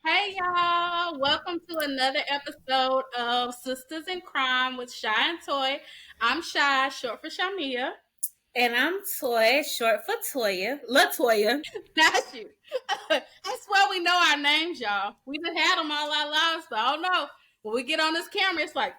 Hey y'all, welcome to another episode of Sistas in Crime with Shy and Toy. I'm Shy, short for Shamia. And I'm Toy, short for Toya. Latoya. That's you. I swear we know our names, y'all. We just had them all our lives, but I don't know. When we get on this camera, it's like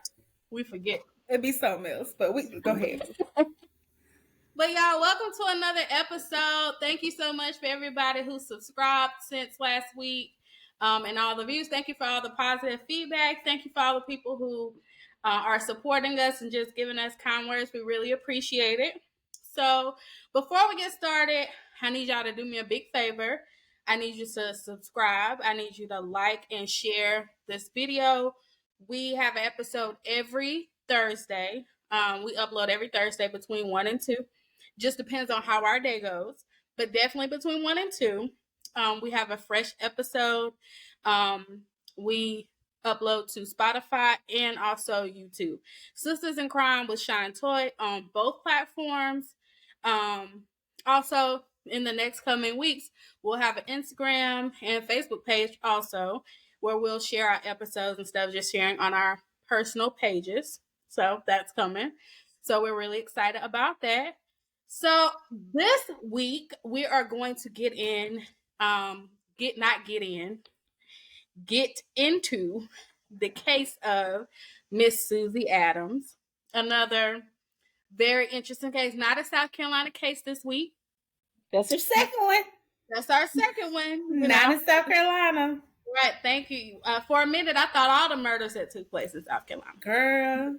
we forget. It'd be something else, but we go ahead. But y'all, welcome to another episode. Thank you so much for everybody who subscribed since last week, and all the views. Thank you for all the positive feedback. Thank you for all the people who are supporting us and just giving us kind words. We really appreciate it. So before we get started, I need y'all to do me a big favor. I need you to subscribe. I need you to like and share this video. We have an episode every Thursday. We upload every Thursday between 1 and 2. Just depends on how our day goes, but definitely between 1 and 2. We have a fresh episode. We upload to Spotify and also YouTube. Sistas in Crime with Shine Toy on both platforms. Also, in the next coming weeks, we'll have an Instagram and Facebook page also where we'll share our episodes instead of just sharing on our personal pages. So that's coming. So we're really excited about that. So this week we are going to get into the case of Miss Suze Adams. Another very interesting case. Not a South Carolina case this week. That's your second one. That's our second one. Not in South Carolina. Right, thank you. For a minute, I thought all the murders that took place in South Carolina. Girl.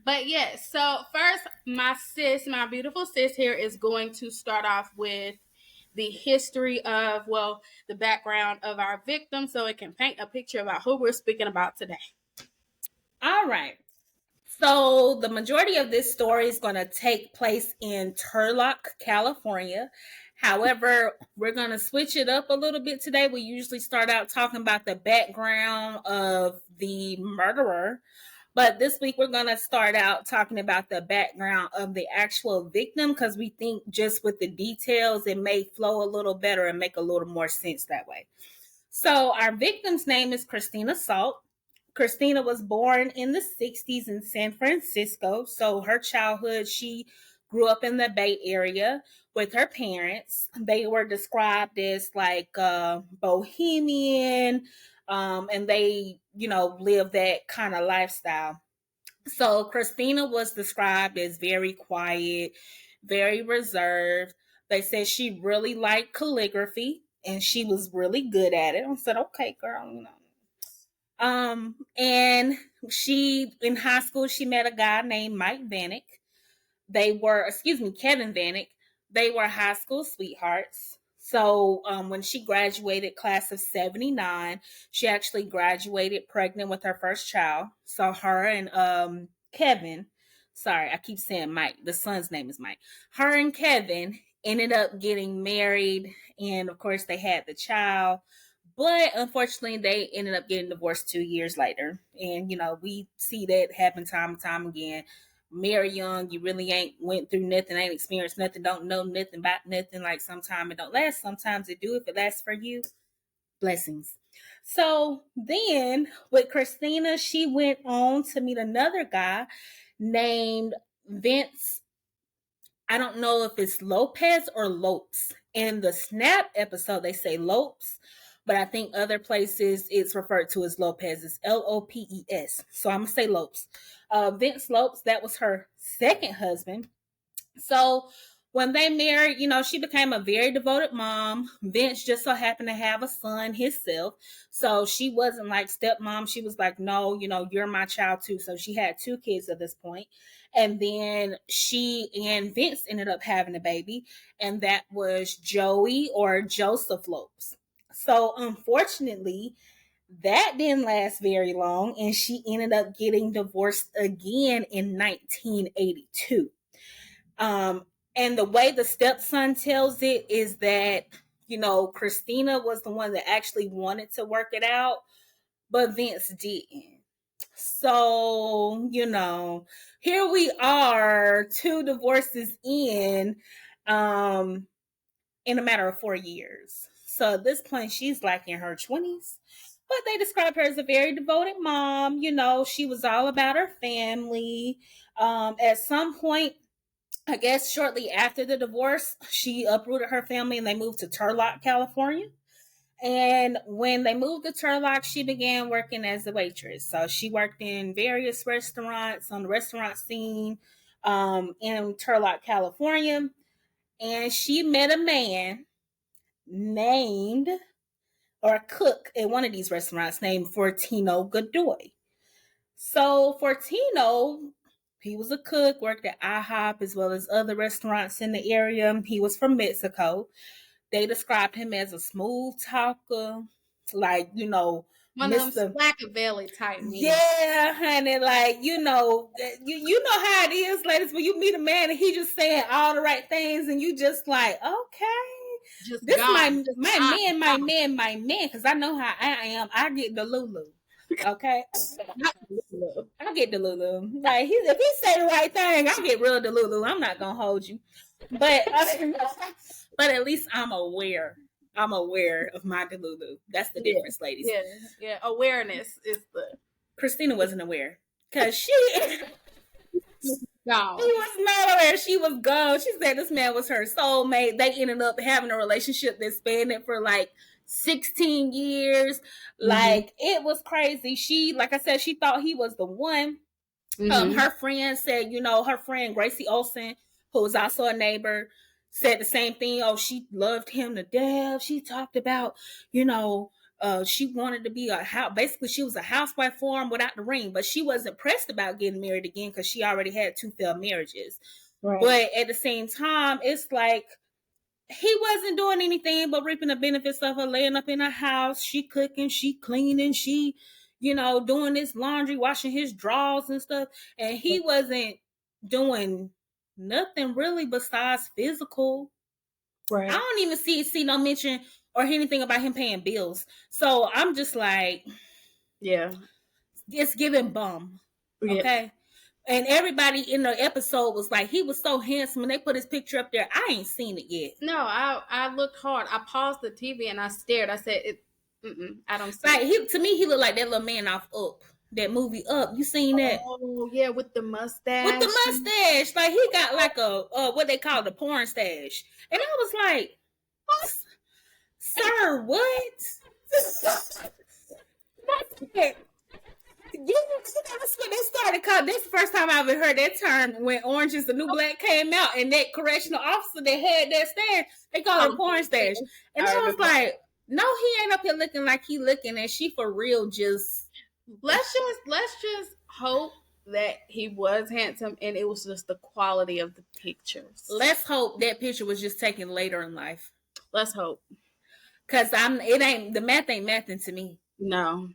But yes, so first, my beautiful sis here is going to start off with the history of, the background of our victim so it can paint a picture about who we're speaking about today. All right. So the majority of this story is going to take place in Turlock, California. However, we're going to switch it up a little bit today. We usually start out talking about the background of the murderer. But this week, we're going to start out talking about the background of the actual victim because we think just with the details, it may flow a little better and make a little more sense that way. So our victim's name is Christina Salt. Christina was born in the 60s in San Francisco. So her childhood, she grew up in the Bay Area with her parents. They were described as like bohemian, and they, live that kind of lifestyle. So Christina was described as very quiet, very reserved. They said she really liked calligraphy and she was really good at it. I said, okay, girl, and she, in high school, she met a guy named Mike Vanek. Kevin Vanek. They were high school sweethearts. So when she graduated, class of 79, she actually graduated pregnant with her first child. So her and Kevin, sorry, I keep saying Mike. The son's name is Mike. Her and Kevin ended up getting married. And of course, they had the child. But unfortunately, they ended up getting divorced 2 years later. And, we see that happen time and time again. Marry young, you really ain't went through nothing, ain't experienced nothing, don't know nothing about nothing. Like sometimes it don't last, sometimes it do. If it lasts for you, blessings. So then with Christina, she went on to meet another guy named Vince. I don't know if it's Lopez or Lopes. In the Snap episode, they say Lopes, but I think other places it's referred to as Lopez. It's Lopes. So I'm going to say Lopes. Vince Lopes, that was her second husband. So when they married, she became a very devoted mom. Vince just so happened to have a son himself. So she wasn't like stepmom. She was like, no, you're my child too. So she had 2 kids at this point. And then she and Vince ended up having a baby. And that was Joey or Joseph Lopes. So unfortunately, that didn't last very long, and she ended up getting divorced again in 1982. And the way the stepson tells it is that, Christina was the one that actually wanted to work it out, but Vince didn't. So, here we are, 2 divorces in a matter of 4 years. So at this point, she's like in her 20s. But they describe her as a very devoted mom. You know, she was all about her family. At some point, I guess shortly after the divorce, she uprooted her family and they moved to Turlock, California. And when they moved to Turlock, she began working as a waitress. So she worked in various restaurants on the restaurant scene in Turlock, California. And she met a man named, or a cook at one of these restaurants named Fortino Godoy. So Fortino, he was a cook, worked at IHOP as well as other restaurants in the area. He was from Mexico. They described him as a smooth talker, like, you know, one of them Machiavelli type men. Yeah, honey, like, you know how it is, ladies, when you meet a man and he just saying all the right things and you just like, okay, just this gone, my man, because I know how I am. I get the Lulu. Okay, I get the Lulu. Like, if he say the right thing, I get real the Lulu. I'm not gonna hold you, but at least I'm aware. I'm aware of my Delulu. That's the difference, ladies. Yeah. Awareness is the. Christina wasn't aware because she was not aware. She was gone. She said this man was her soulmate. They ended up having a relationship that spanned for like 16 years. Like, it was crazy. She, like I said, she thought he was the one. Her friend said, you know, her friend Gracie Olsen, who was also a neighbor, said the same thing. Oh, she loved him to death. She talked about, you know, she wanted to be basically she was a housewife for him without the ring, but she wasn't pressed about getting married again because she already had 2 failed marriages. Right. But at the same time, it's like he wasn't doing anything but reaping the benefits of her laying up in her house. She cooking, she cleaning, she, you know, doing his laundry, washing his drawers and stuff. And he wasn't doing nothing really besides physical. Right. I don't even see no mention or anything about him paying bills. So I'm just like, yeah, it's giving bum. Yeah. Okay. And everybody in the episode was like, he was so handsome. And they put his picture up there. I ain't seen it yet. No, I looked hard. I paused the TV and I stared. I said, I don't see it. To me, he looked like that little man off Up. That movie Up. You seen that? Oh, yeah, with the mustache. With the mustache. Like, he got like a, what they call the porn stash. And I was like, sir, what? Yeah, that's when they started calling. That's the first time I ever heard that term when Orange is the New Black came out, and that correctional officer that had that stash, they called it a porn stash. And I was like, no, he ain't up here looking like he looking, and she for real just. Let's just hope that he was handsome, and it was just the quality of the pictures. Let's hope that picture was just taken later in life. Let's hope, cause the math ain't mathing to me. No,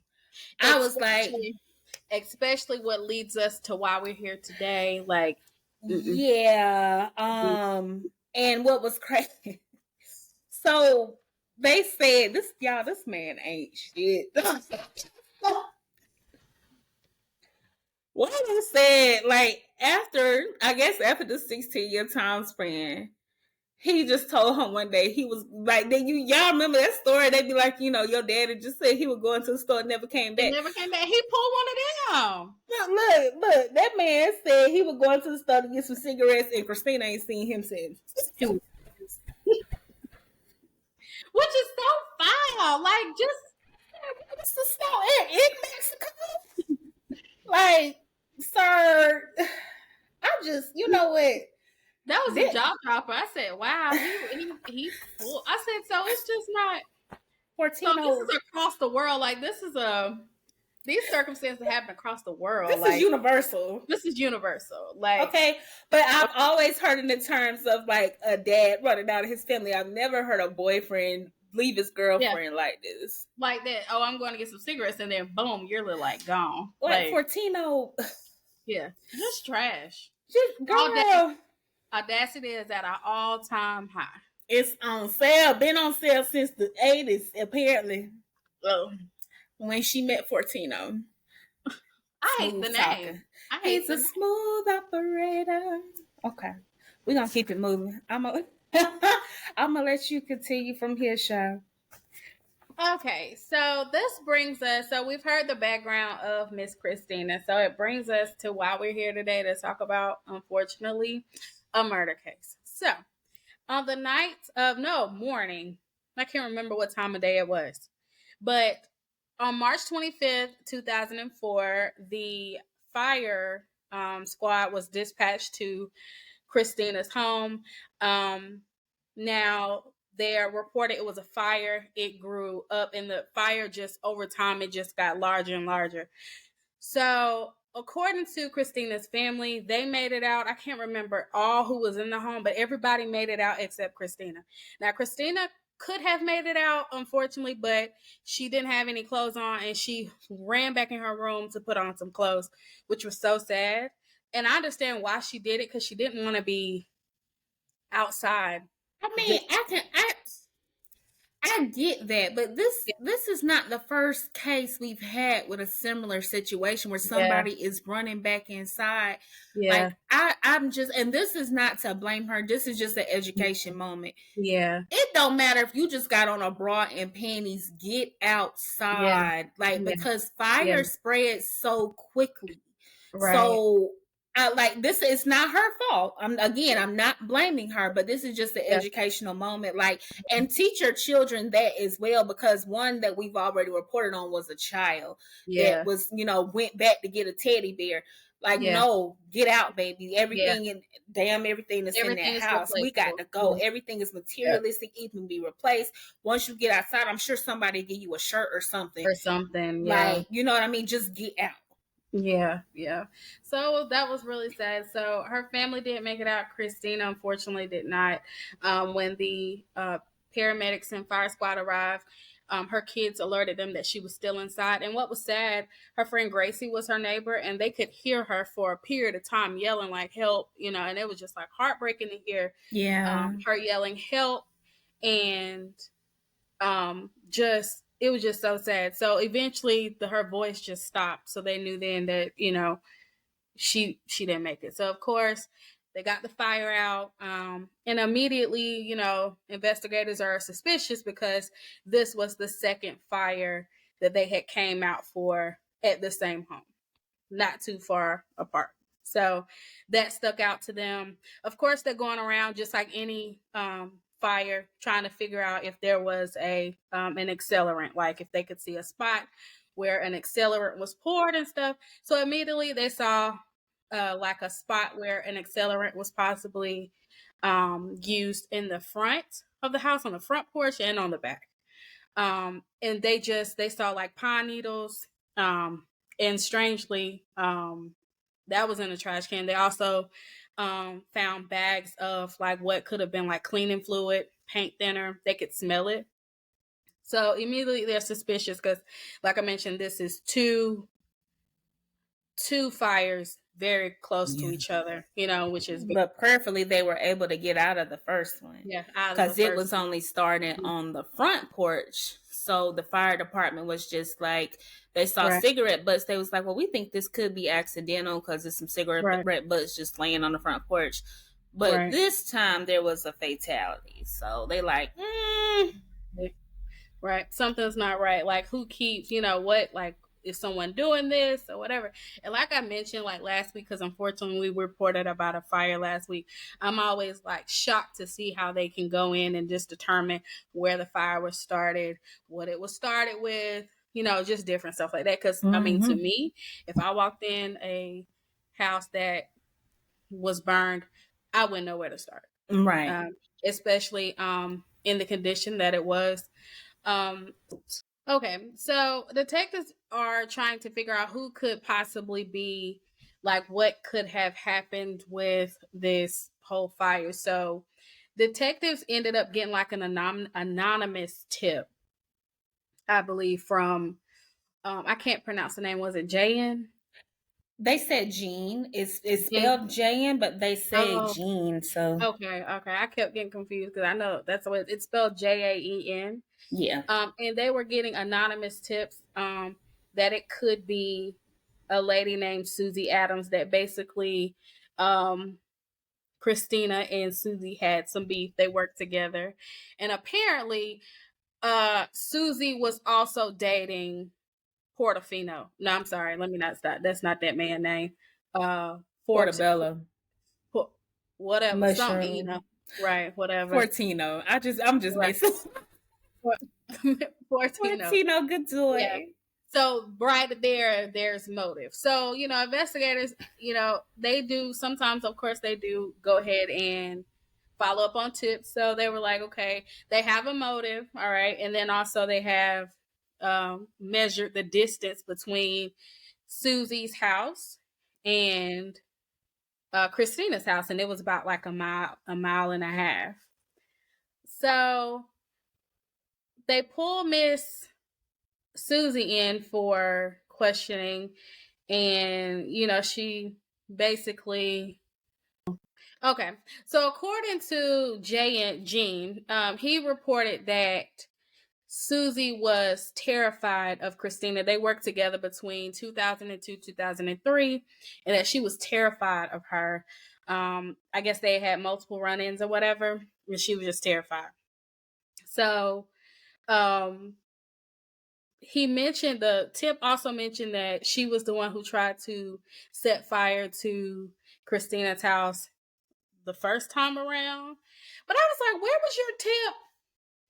I was like. Especially what leads us to why we're here today. Like, yeah. And what was crazy. So they said this man ain't shit. One of them said, like, after the 16-year time span, he just told him one day, he was like, y'all remember that story? They'd be like, you know, your daddy just said he would go into the store and never came back. He never came back. He pulled one of them. Look, that man said he would go into the store to get some cigarettes, and Christina ain't seen him since. Which is so foul. Like, it's the snow in Mexico. Like, sir, I just, you know what? That was a jaw dropper. I said, wow, he's full. I said, so it's just not. So this is across the world. Like, these circumstances happen across the world. This is universal. This is universal. Like, okay, but I've always heard in the terms of like a dad running out of his family. I've never heard a boyfriend leave his girlfriend like this. Like that. Oh, I'm going to get some cigarettes, and then boom, you're like gone. Like Fortino. Yeah, just trash. Just girl. Audacity is at an all-time high. It's on sale. Been on sale since the 80s, apparently. Oh. When she met Fortino. I hate the name. He's a smooth operator. Okay. We're going to keep it moving. I'm going to let you continue from here, Sean. Okay, so this brings us. So we've heard the background of Miss Christina. So it brings us to why we're here today to talk about, unfortunately, a murder case. So on the night of morning, I can't remember what time of day it was, but on March 25th, 2004, the fire squad was dispatched to Christina's home. Now they're reported it was a fire. It grew up, and the fire just over time it just got larger and larger. So according to Christina's family, they made it out. I can't remember all who was in the home, but everybody made it out except Christina. Now Christina could have made it out, unfortunately, but she didn't have any clothes on, and she ran back in her room to put on some clothes, which was so sad. And I understand why she did it, because she didn't want to be outside. I mean, Just I get that, but this is not the first case we've had with a similar situation where yeah, somebody is running back inside. yeah, Like I'm just, and this is not to blame her. This is just an education moment. yeah, It don't matter if you just got on a bra and panties. Get yeah, outside, like, yeah, because yeah. fire spreads so quickly. Right. So like, this is not her fault. I'm not blaming her, but this is just an Yeah, educational moment. Like, and teach your children that as well, because one that we've already reported on was a child that yeah, was, went back to get a teddy bear. Like, yeah, no, get out, baby. yeah. Everything that's in Everything that is house, we got replaceable. to go. Yeah, Everything is yeah. materialistic, it can be replaced. Once you get outside, I'm sure somebody give you a shirt or something. Or something. Yeah. Like, you know what I mean? Just get out. Yeah, yeah. So that was really sad. So her family didn't make it out. Christina, unfortunately, did not. When the paramedics and fire squad arrived, her kids alerted them that she was still inside. And what was sad, her friend Gracie was her neighbor, and they could hear her for a period of time yelling like help, and it was just like heartbreaking to hear Yeah. her yelling help. And just it was just so sad. So eventually her voice just stopped, so they knew then that she didn't make it. So of course they got the fire out, and immediately investigators are suspicious because this was the second fire that they had came out for at the same home, not too far apart. So that stuck out to them. Of course, they're going around just like any fire, trying to figure out if there was an accelerant, like if they could see a spot where an accelerant was poured and stuff. So immediately they saw like a spot where an accelerant was possibly used in the front of the house, on the front porch and on the back. And they saw like pine needles, and strangely, that was in a trash can. They also found bags of like what could have been like cleaning fluid, paint thinner. They could smell it. So immediately they're suspicious because, like I mentioned, this is two fires very close to Yeah. each other, which is But prayerfully, they were able to get out of the first one, yeah, out of the because it first was only starting one. on the front porch. So the fire department was just like, they saw Right, cigarette butts. They was like, well, we think this could be accidental because there's some cigarette right, butts just laying on the front porch. But right. this time there was a fatality. So they like, Right. Something's not right. Like who keeps, what, like is someone doing this or whatever. And like I mentioned like last week, because unfortunately we reported about a fire last week, I'm always like shocked to see how they can go in and just determine where the fire was started, what it was started with, just different stuff like that. Because I mean, to mm-hmm. me, if I walked in a house that was burned, I wouldn't know where to start. Right. um, Especially in the condition that it was. um, okay, so detectives are trying to figure out who could possibly be, like, what could have happened with this whole fire. So detectives ended up getting like an anonymous tip, I believe, from I can't pronounce the name. Was it Jan? They said Jean. It's Jan. spelled Jan, but they say Oh, Jean. So okay, okay. I kept getting confused because I know that's what it's spelled, Jaen. yeah. And they were getting anonymous tips that it could be a lady named Susie Adams, that basically um, Christina and Susie had some beef. They worked together. And apparently, Suze was also dating Portofino. No, I'm sorry. Let me not stop. That's not that man's name. Fort, Portobello. whatever, something, Mushroom. right, whatever. Fortino. I'm just Right. messing. Fortino. Fortino Yeah. Godoy. So right there's motive. So, investigators, they do sometimes, of course, they do go ahead and follow up on tips. So they were like, okay, they have a motive, all right, and then also they have measured the distance between Susie's house and Christina's house, and it was about like a mile and a half. So they pull Miss Susie in for questioning, and she basically, okay, so according to Jay and Gene, he reported that Susie was terrified of Christina. They worked together between 2002 2003, and that she was terrified of her. I guess they had multiple run-ins or whatever, and she was just terrified. So he mentioned, the tip also mentioned that she was the one who tried to set fire to Christina's house the first time around. But I was like, where was your tip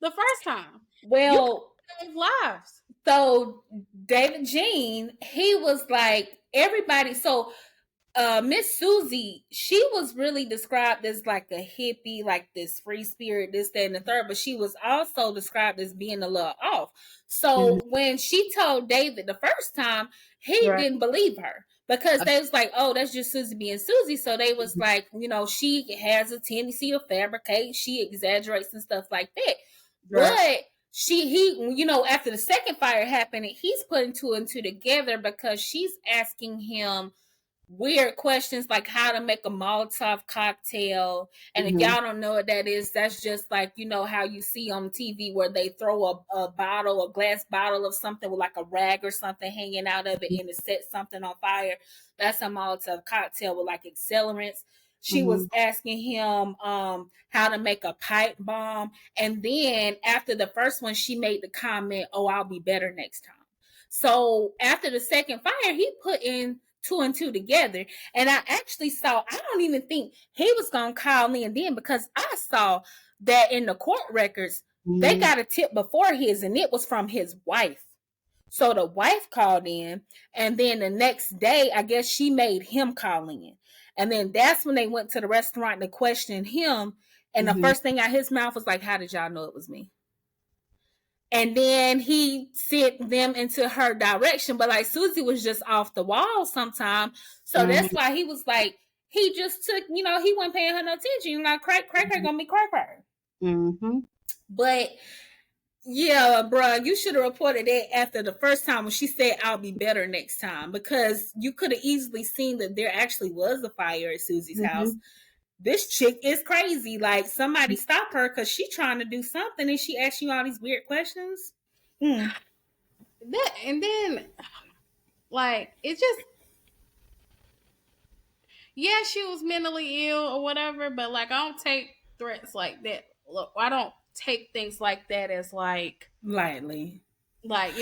the first time? You Well, could save lives. so David Jean, he was like everybody. So Miss Susie, she was really described as like a hippie, like this free spirit, this, that, and the third, but she was also described as being a little off. So when she told David the first time, he Right. didn't believe her because they was like, oh, that's just Susie being Susie. So they was like, she has a tendency to fabricate, she exaggerates and stuff like that. Right. But after the second fire happened, he's putting two and two together because she's asking him weird questions like how to make a Molotov cocktail. And if y'all don't know what that is, that's just like, how you see on TV where they throw a glass bottle of something with like a rag or something hanging out of it and it sets something on fire. That's a Molotov cocktail with like accelerants. She was asking him how to make a pipe bomb. And then after the first one, she made the comment, oh, I'll be better next time. So after the second fire, he put in two and two together. And I actually saw, I don't even think he was going to call in then because I saw that in the court records, they got a tip before his and it was from his wife. So the wife called in, and then the next day, I guess she made him call in. And then that's when they went to the restaurant to question him. And the first thing out of his mouth was like, how did y'all know it was me? And then he sent them into her direction. But like Susie was just off the wall sometime. So that's why he was like, he just took, he wasn't paying her no attention. Like, crack gonna be crack. But yeah, bruh, you should have reported that after the first time when she said, I'll be better next time. Because you could have easily seen that there actually was a fire at Susie's house. This chick is crazy. Like, somebody stop her because she's trying to do something and she asks you all these weird questions. That, and then, like, it's just, yeah, she was mentally ill or whatever, but like, I don't take threats like that. Look, I don't take things like that as like lightly. Like,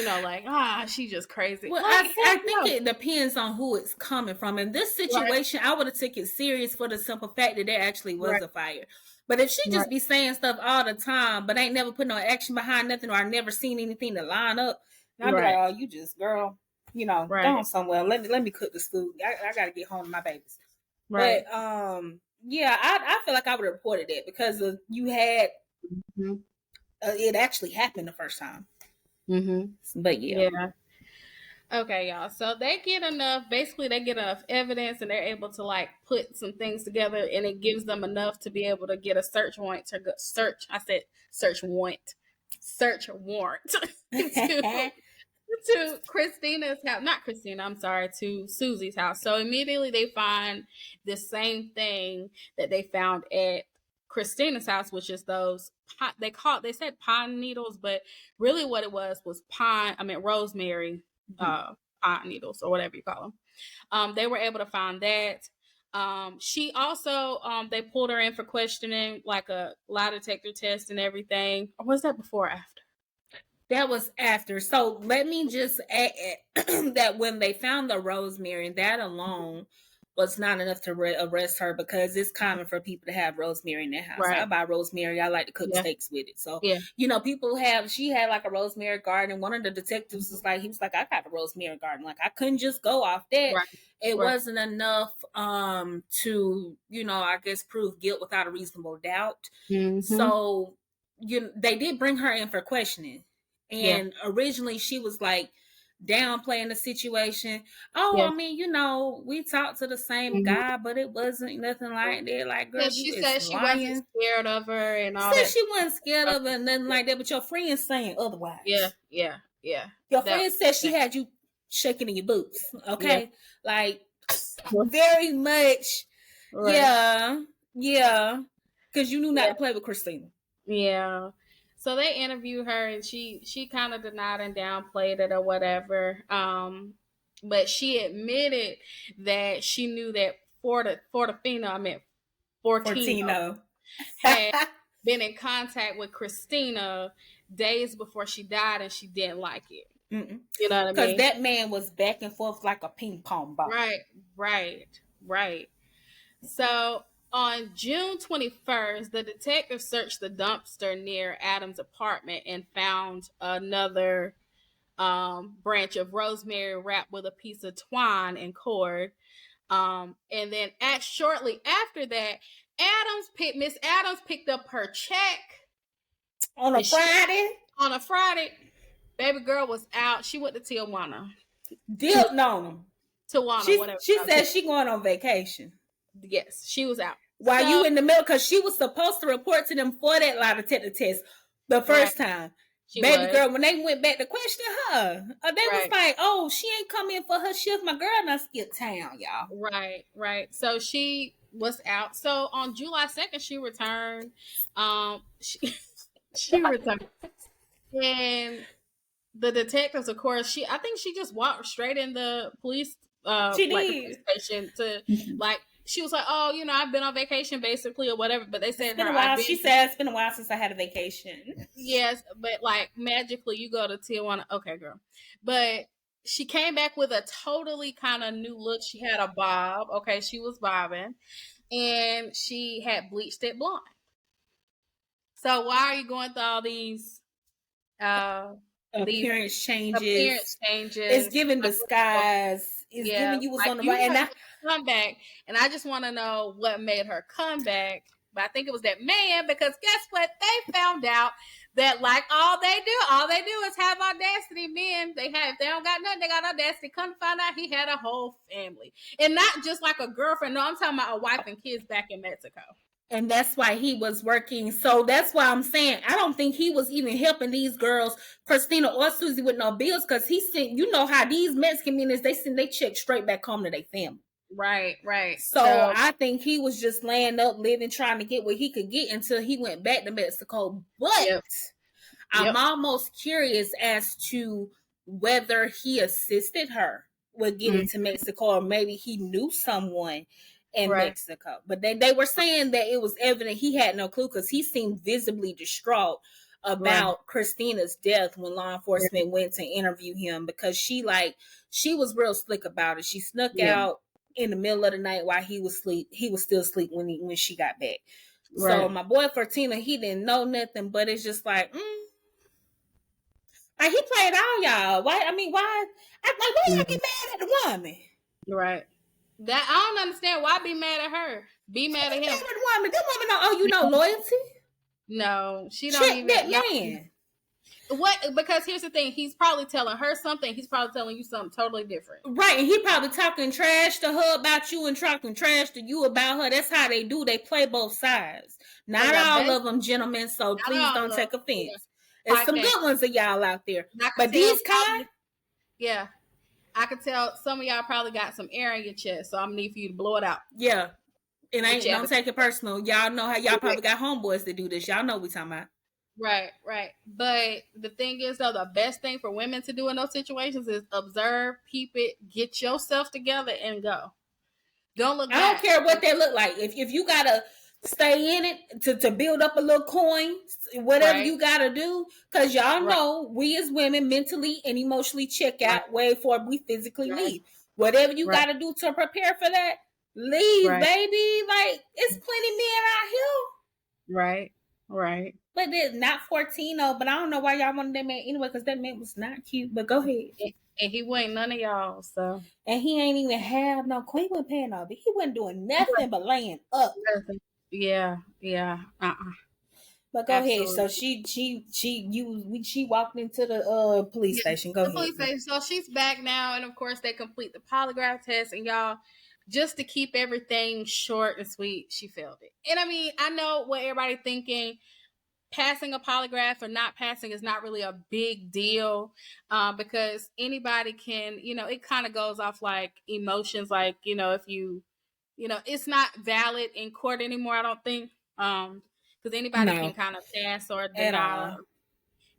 she's just crazy. Well, like, I think it depends on who it's coming from. In this situation, I would have took it serious for the simple fact that there actually was a fire. But if she just be saying stuff all the time, but ain't never put no action behind nothing, or I never seen anything to line up, I'd be like, oh, you just, girl, go on somewhere. Let me cook this food. I got to get home to my babies. Right. But yeah, I feel like I would have reported that because you had it actually happened the first time. But yeah. Okay, y'all. So they get enough evidence, and they're able to like put some things together, and it gives them enough to be able to get a search warrant to search warrant to Christina's house. Not Christina, I'm sorry, to Susie's house. So immediately they find the same thing that they found at Christina's house, which is those they said pine needles, but really what it was rosemary pine needles or whatever you call them. They were able to find that. She also they pulled her in for questioning, like a lie detector test and everything. Or was that before or after? That was after. So let me just add that when they found the rosemary, that alone was not enough to arrest her, because it's common for people to have rosemary in their house. Right. I buy rosemary. I like to cook Yeah. steaks with it. So, Yeah. she had like a rosemary garden. One of the detectives was like, I got a rosemary garden. Like, I couldn't just go off that. Right. It Right. wasn't enough to, I guess, prove guilt without a reasonable doubt. Mhm. So, they did bring her in for questioning. And originally she was like downplaying the situation. Oh, Yeah. I mean, we talked to the same guy, but it wasn't nothing like that. Like, girl, Yeah, you she is said she lying. wasn't scared of her and all Said that. she wasn't scared of her and nothing like that, but your friend saying otherwise. Yeah. Your friend said she had you shaking in your boots. Okay. Like, very much. Right. Yeah. Because you knew not to play with Christina. Yeah. So they interviewed her and she kind of denied and downplayed it or whatever. But she admitted that she knew that Fortino had been in contact with Christina days before she died, and she didn't like it. Mm-mm. You know what I mean? Because that man was back and forth like a ping pong ball. Right. So on June 21st, the detective searched the dumpster near Adam's apartment and found another branch of rosemary wrapped with a piece of twine and cord. And then shortly after that, Miss Adams picked up her check on a Friday. On a Friday, baby girl was out. She went to Tijuana. Dipped on them. Tijuana, whatever. She said she going on vacation. Yes, she was out. While you in the middle, because she was supposed to report to them for that lie detector test the first time. Baby girl, when they went back to question her, they was like, oh, she ain't come in for her shift. My girl not skipped town, y'all. Right. So she was out. So on July 2nd, she returned. She returned. And the detectives, of course, I think she just walked straight in the police police station to she was like, oh, I've been on vacation basically or whatever. But they said it's been a while. She said it's been a while since I had a vacation. Yes, but like magically you go to Tijuana. Okay, girl. But she came back with a totally kind of new look. She had a bob. Okay, she was bobbing. And she had bleached it blonde. So why are you going through all these appearance changes? It's giving disguise. It's giving you was on the right. And I come back, and I just want to know what made her come back. But I think it was that man, because guess what? They found out that like all they do is have audacity. Men, they don't got nothing. They got audacity. Come to find out he had a whole family, and not just like a girlfriend. No, I'm talking about a wife and kids back in Mexico. And that's why he was working. So that's why I'm saying I don't think he was even helping these girls, Christina or Susie, with no bills, because he sent, how these Mexican men is, they send they check straight back home to their family. Right. So I think he was just laying up, living, trying to get what he could get until he went back to Mexico. But I'm almost curious as to whether he assisted her with getting to Mexico, or maybe he knew someone in Mexico. But they were saying that it was evident he had no clue, because he seemed visibly distraught about Christina's death when law enforcement went to interview him, because she was real slick about it. She snuck out in the middle of the night while he was asleep. He was still asleep when she got back. So my boy Fortina, he didn't know nothing, but it's just like he played all y'all. Why? I mean, why y'all get mad at the woman? Right. That I don't understand. Why be mad at her? Be mad at him. Mad at the woman. That woman don't owe you no loyalty. No, she don't even. That man. What? Because here's the thing. He's probably telling her something. He's probably telling you something totally different. Right. And he probably talking trash to her about you and talking trash to you about her. That's how they do. They play both sides. Not all of them, gentlemen. So please don't take offense. There's some good ones of y'all out there. But these kind. Yeah. I could tell some of y'all probably got some air in your chest. So I'm going to need for you to blow it out. Yeah. And don't take it personal. Y'all know how y'all probably got homeboys that do this. Y'all know what we talking about. Right. But the thing is, though, the best thing for women to do in those situations is observe, peep it, get yourself together, and go. Don't look back. I don't care what they look like. If you got a stay in it to build up a little coin, whatever you gotta do, because y'all know we as women mentally and emotionally check out way before we physically leave. Whatever you gotta do to prepare for that, leave, baby. Like, it's plenty men out here. Right. But they're not 14 though. But I don't know why y'all wanted that man anyway, because that man was not cute. But go ahead. And he wasn't none of y'all, so. And he ain't even have no queen. He wasn't paying no, but he wasn't doing nothing but laying up. Yeah. But go ahead. So she walked into the police station. Go ahead. Police station. So she's back now, and of course they complete the polygraph test, and y'all, just to keep everything short and sweet, she failed it. And I mean, I know what everybody thinking. Passing a polygraph or not passing is not really a big deal, because anybody can, it kind of goes off like emotions. Like, if it's not valid in court anymore, I don't think, because anybody can kind of pass or deny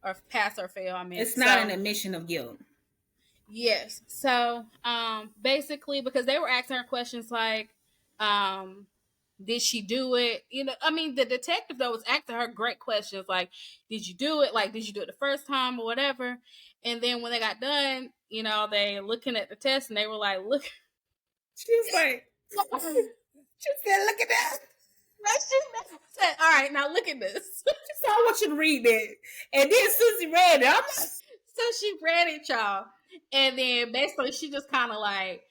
or pass or fail. I mean, it's not an admission of guilt. Yes. So, basically, because they were asking her questions like, did she do it? I mean, the detective though was asking her great questions like, did you do it? Like, did you do it the first time or whatever? And then when they got done, they looking at the test and they were like, look. She was like, she said, look at that. She said, all right, now look at this. She said, I want you to read that. And then Suze read it. So she read it, y'all. And then basically she just kind of like,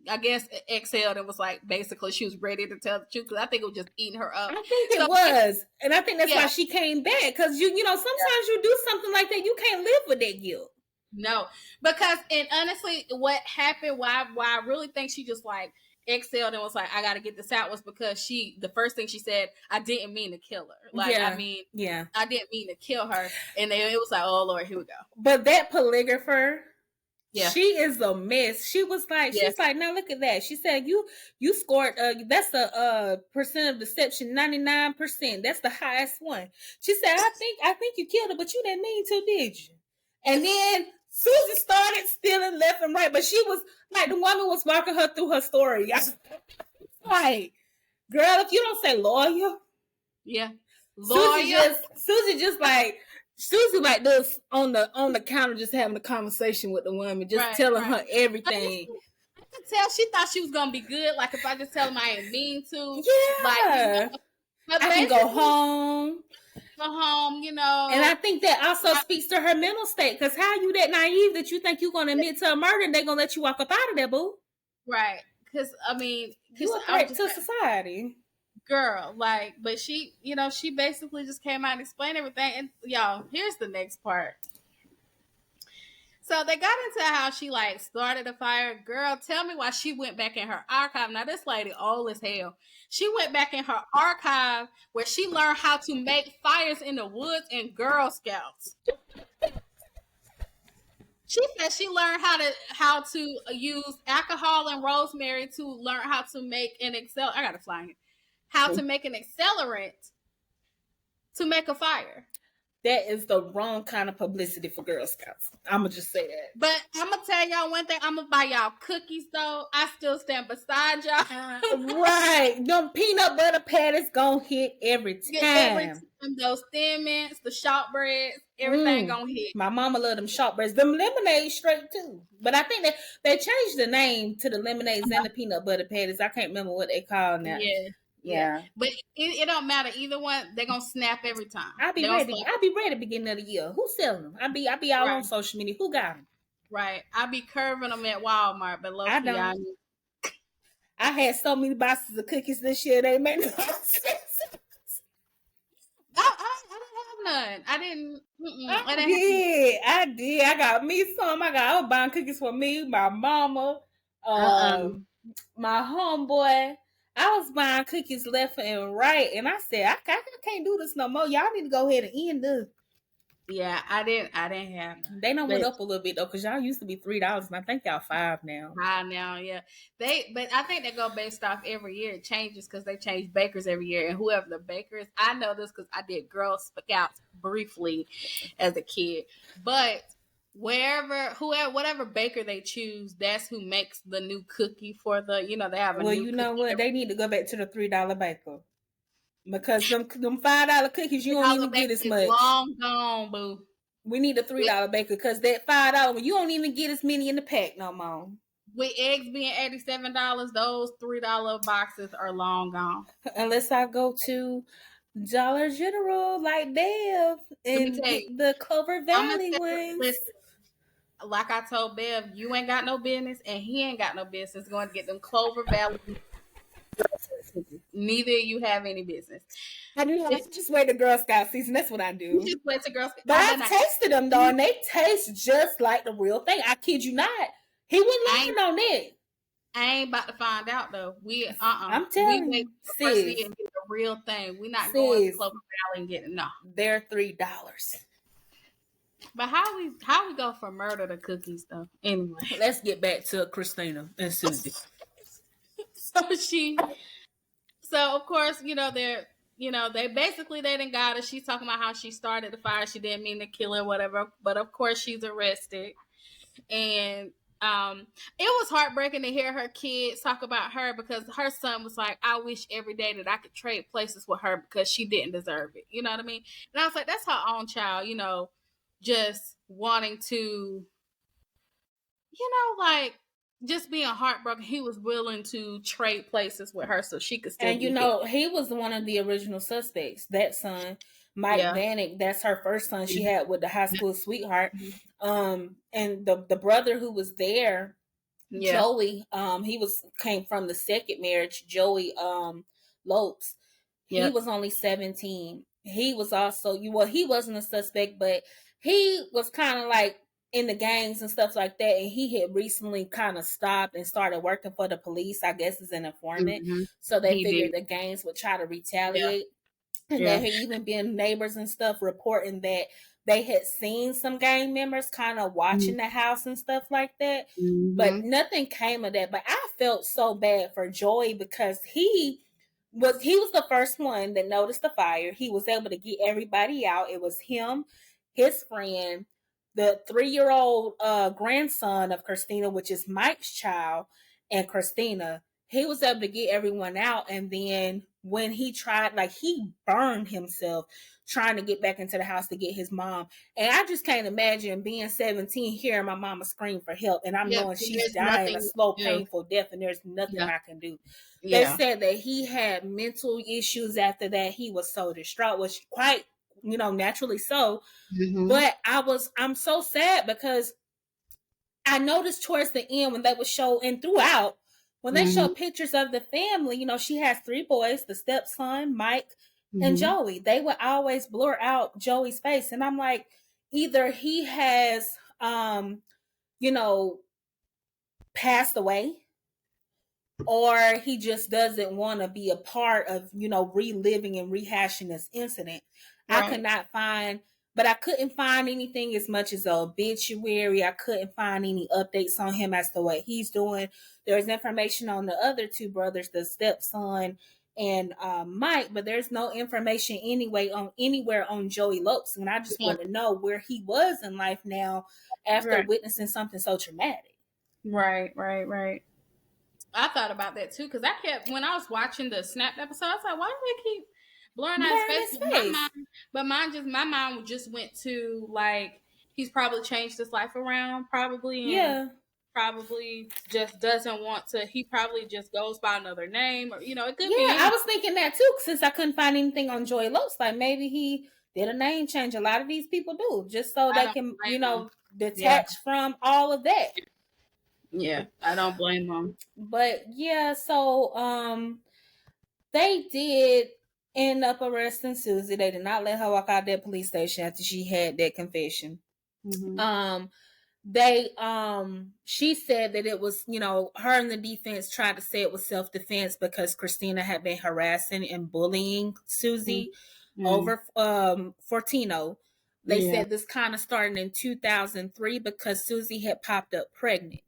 I guess exhaled and was like, basically she was ready to tell the truth, because I think it was just eating her up. I think it was. And I think that's why she came back, because sometimes you do something like that, you can't live with that guilt. No, because, and honestly, what happened, why I really think she just like exhaled and was like, I got to get this out, was because the first thing she said, I didn't mean to kill her. Like, I mean, I didn't mean to kill her. And then it was like, oh Lord, here we go. But that polygrapher, she is a mess. She was like, she's like, now look at that. She said, you scored, that's a percent of deception, 99%. That's the highest one. She said, I think you killed her, but you didn't mean to, did you? And then Suze started stealing left and right, but she was like, the woman was walking her through her story. Like, girl, if you don't say lawyer. Yeah. Lawyer. Suze like this on the counter, just having a conversation with the woman, just telling her everything. I could tell she thought she was gonna be good. Like, if I just tell them I ain't mean to. Yeah. Like, I can go home. And I think that also speaks to her mental state, because how you that naive that you think you're gonna admit to a murder and they're gonna let you walk up out of there, boo? Right. Because I mean, you a threat to society. Girl, like, but she, she basically just came out and explained everything. And y'all, here's the next part. So they got into how she like started a fire. Girl, tell me why she went back in her archive. Now this lady old as hell. She went back in her archive where she learned how to make fires in the woods and Girl Scouts. She said she learned how to use alcohol and rosemary to learn how to make an I gotta fly here. How to make an accelerant to make a fire. That is the wrong kind of publicity for Girl Scouts. I'm going to just say that. But I'm going to tell y'all one thing. I'm going to buy y'all cookies, though. I still stand beside y'all. Right. Them peanut butter patties going to hit every time. Those Thin Mints, the shortbreads, everything going to hit. My mama love them shortbreads. Them lemonades straight, too. But I think they changed the name to the lemonades and the peanut butter patties. I can't remember what they call now. Yeah. But it don't matter either one. They're gonna snap every time. I'll be ready beginning of the year. Who's selling them? I'll be all on social media. Who got them? Right. I'll be curving them at Walmart, but low-key, I don't. I had so many boxes of cookies this year. They made no sense. I didn't have none. I didn't. I did. I got me some. I was buying cookies for me, my mama, my homeboy. I was buying cookies left and right, and I said, I can't do this no more. Y'all need to go ahead and end this. Yeah, I didn't have them. They done went up a little bit though, because y'all used to be $3, and I think y'all $5 now. $5 now, yeah. But I think they go based off every year. It changes because they change bakers every year, and whoever the baker is, I know this because I did Girl Scouts briefly as a kid. But whatever baker they choose, that's who makes the new cookie for the, they have a Well, new you know cookie. what? They need to go back to the $3 baker. Because them $5 cookies, you don't even get as Is much. long gone, boo. We need a $3 baker because that $5, you don't even get as many in the pack no more. With eggs being $87, those $3 boxes are long gone. Unless I go to Dollar General like Bev and get the Clover Valley ones. Listen, like I told Bev, you ain't got no business, and he ain't got no business going to get them Clover Valley. Neither of you have any business. I just wait the Girl Scout season. That's what I do. You just wait to Girl Scout. But I've tasted them though, and they taste just like the real thing. I kid you not. He wouldn't lying on it. I ain't about to find out though. I'm telling you, sis, and get the real thing. We're not going to Clover Valley and getting They're $3. But how we go from murder to cookies though? Anyway, let's get back to Christina and Suze. So of course, they didn't got her. She's talking about how she started the fire. She didn't mean to kill her, whatever. But of course, she's arrested, and it was heartbreaking to hear her kids talk about her because her son was like, I wish every day that I could trade places with her because she didn't deserve it. You know what I mean? And I was like, that's her own child, just wanting to, just being heartbroken. He was willing to trade places with her so she could still. And he was one of the original suspects. That son, Mike Vanek, that's her first son she had with the high school sweetheart. And the brother who was there, Joey, he came from the second marriage, Joey Lopes. He was only 17. He was also he wasn't a suspect, but he was kind of like in the gangs and stuff like that, and he had recently kind of stopped and started working for the police, I guess, as an informant. Mm-hmm. So they figured the gangs would try to retaliate. And there had even been neighbors and stuff reporting that they had seen some gang members kind of watching the house and stuff like that. But nothing came of that. But I felt so bad for Joey because he was the first one that noticed the fire. He was able to get everybody out. It was him, his friend, the 3-year-old grandson of Christina, which is Mike's child, and Christina. He was able to get everyone out. And then when he tried, he burned himself trying to get back into the house to get his mom. And I just can't imagine being 17, hearing my mama scream for help. And I'm knowing she's dying a slow, painful death, and there's nothing I can do. They said that he had mental issues after that. He was so distraught, which quite, naturally so. But I'm so sad because I noticed towards the end when they would show, and throughout, when they show pictures of the family, she has 3 boys, the stepson, Mike, and Joey. They would always blur out Joey's face. And I'm like, either he has, passed away, or he just doesn't want to be a part of, reliving and rehashing this incident. Right. I could not find, but I couldn't find anything as much as an obituary. I couldn't find any updates on him as to what he's doing. There's information on the other 2 brothers, the stepson and Mike, but there's no information anywhere on Joey Lopes. And I just want to know where he was in life now after witnessing something so traumatic. Right. I thought about that too, because when I was watching the Snapped episode, I was like, why do they keep blurring out his face? My mind just went to he's probably changed his life around, probably. And probably just doesn't want to. He probably just goes by another name, or it could be. I was thinking that too, since I couldn't find anything on Joey Lopes. Maybe he did a name change. A lot of these people do, just so they can, detach from all of that. Yeah, I don't blame them. But so they did end up arresting Suze. They did not let her walk out that police station after she had that confession. She said that it was, her and the defense tried to say it was self-defense because Christina had been harassing and bullying Suze over Fortino. They said this kind of started in 2003 because Suze had popped up pregnant.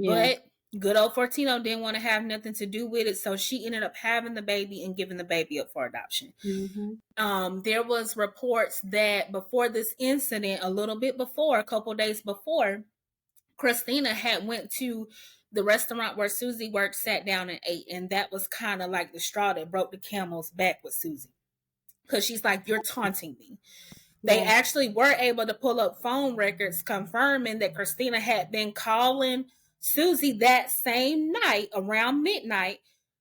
But Good old Fortino didn't want to have nothing to do with it, so she ended up having the baby and giving the baby up for adoption. There was reports that before this incident, a little bit before, a couple days before, Christina had went to the restaurant where Suze worked, sat down and ate, and that was kind of like the straw that broke the camel's back with Suze, because she's like, you're taunting me. They actually were able to pull up phone records confirming that Christina had been calling Suze that same night around midnight.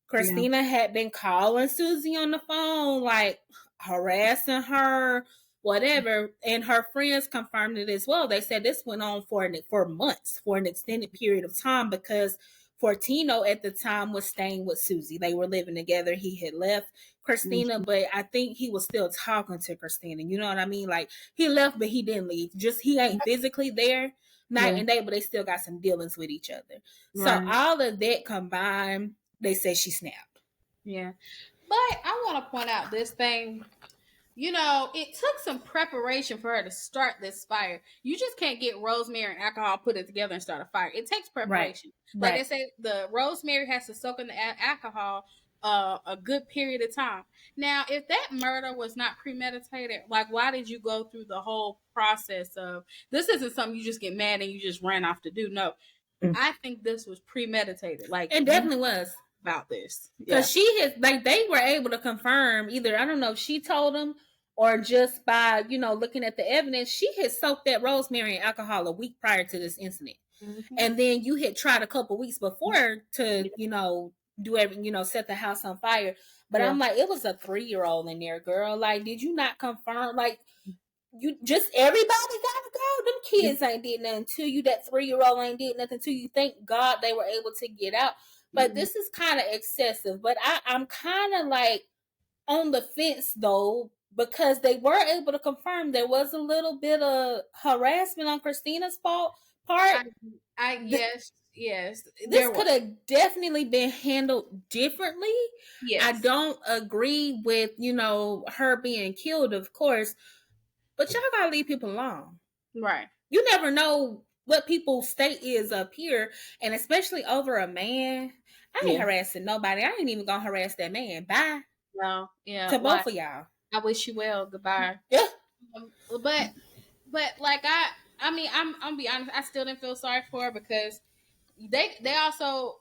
Christina had been calling Suze on the phone, like harassing her, whatever. And her friends confirmed it as well. They said this went on for months, for an extended period of time, because Fortino at the time was staying with Suze. They were living together. He had left Christina, but I think he was still talking to Christina. You know what I mean? Like, he left, but he didn't leave. Just, he ain't physically there night and day, but they still got some dealings with each other. Right. So all of that combined, they say she snapped. Yeah. But I want to point out this thing. You know, it took some preparation for her to start this fire. You just can't get rosemary and alcohol, put it together, and start a fire. It takes preparation. Right. Like they say, the rosemary has to soak in the alcohol a good period of time. Now, if that murder was not premeditated, like, why did you go through the whole process of, this isn't something you just get mad and you just ran off to do. No, I think this was premeditated. Like, it definitely was. About this. Because she has, like, they were able to confirm, either, I don't know if she told them, or just by, you know, looking at the evidence, she had soaked that rosemary in alcohol a week prior to this incident. And then you had tried a couple weeks before to, you know, do everything, you know, set the house on fire. But I'm like, it was a 3-year-old in there, girl. Like, did you not confirm? Like, you just, everybody gotta go. Them kids ain't did nothing to you. That 3-year-old ain't did nothing to you. Thank God they were able to get out. But this is kind of excessive. But I'm kind of like on the fence, though, because they were able to confirm there was a little bit of harassment on Christina's part. Yes. This could have definitely been handled differently. Yes. I don't agree with, you know, her being killed, of course, but y'all gotta leave people alone. Right. You never know what people's state is up here, and especially over a man. I ain't harassing nobody. I ain't even gonna harass that man. Bye. No, yeah. To both of y'all. I wish you well. Goodbye. Yeah. But like I mean, I'm be honest. I still didn't feel sorry for her, because they also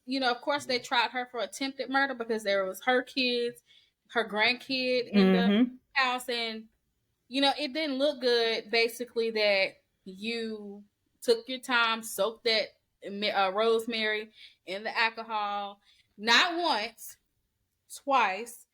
you know, of course they tried her for attempted murder because there was her kids, her grandkid in the house, and you know, it didn't look good. Basically, that you took your time, soaked that rosemary in the alcohol, not once, twice.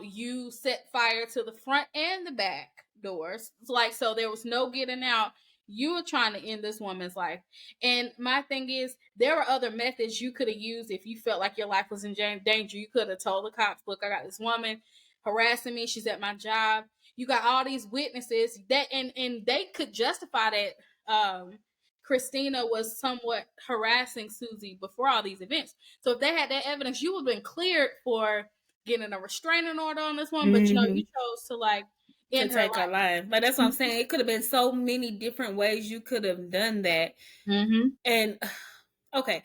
You set fire to the front and the back doors. Like, so there was no getting out. You were trying to end this woman's life. And my thing is, there were other methods you could have used if you felt like your life was in danger. You could have told the cops, look, I got this woman harassing me. She's at my job. You got all these witnesses that, and they could justify that Christina was somewhat harassing Suze before all these events. So if they had that evidence, you would have been cleared for getting a restraining order on this one, but you know, you chose to like end her take her life. But that's what I'm saying. It could have been so many different ways you could have done that. And okay,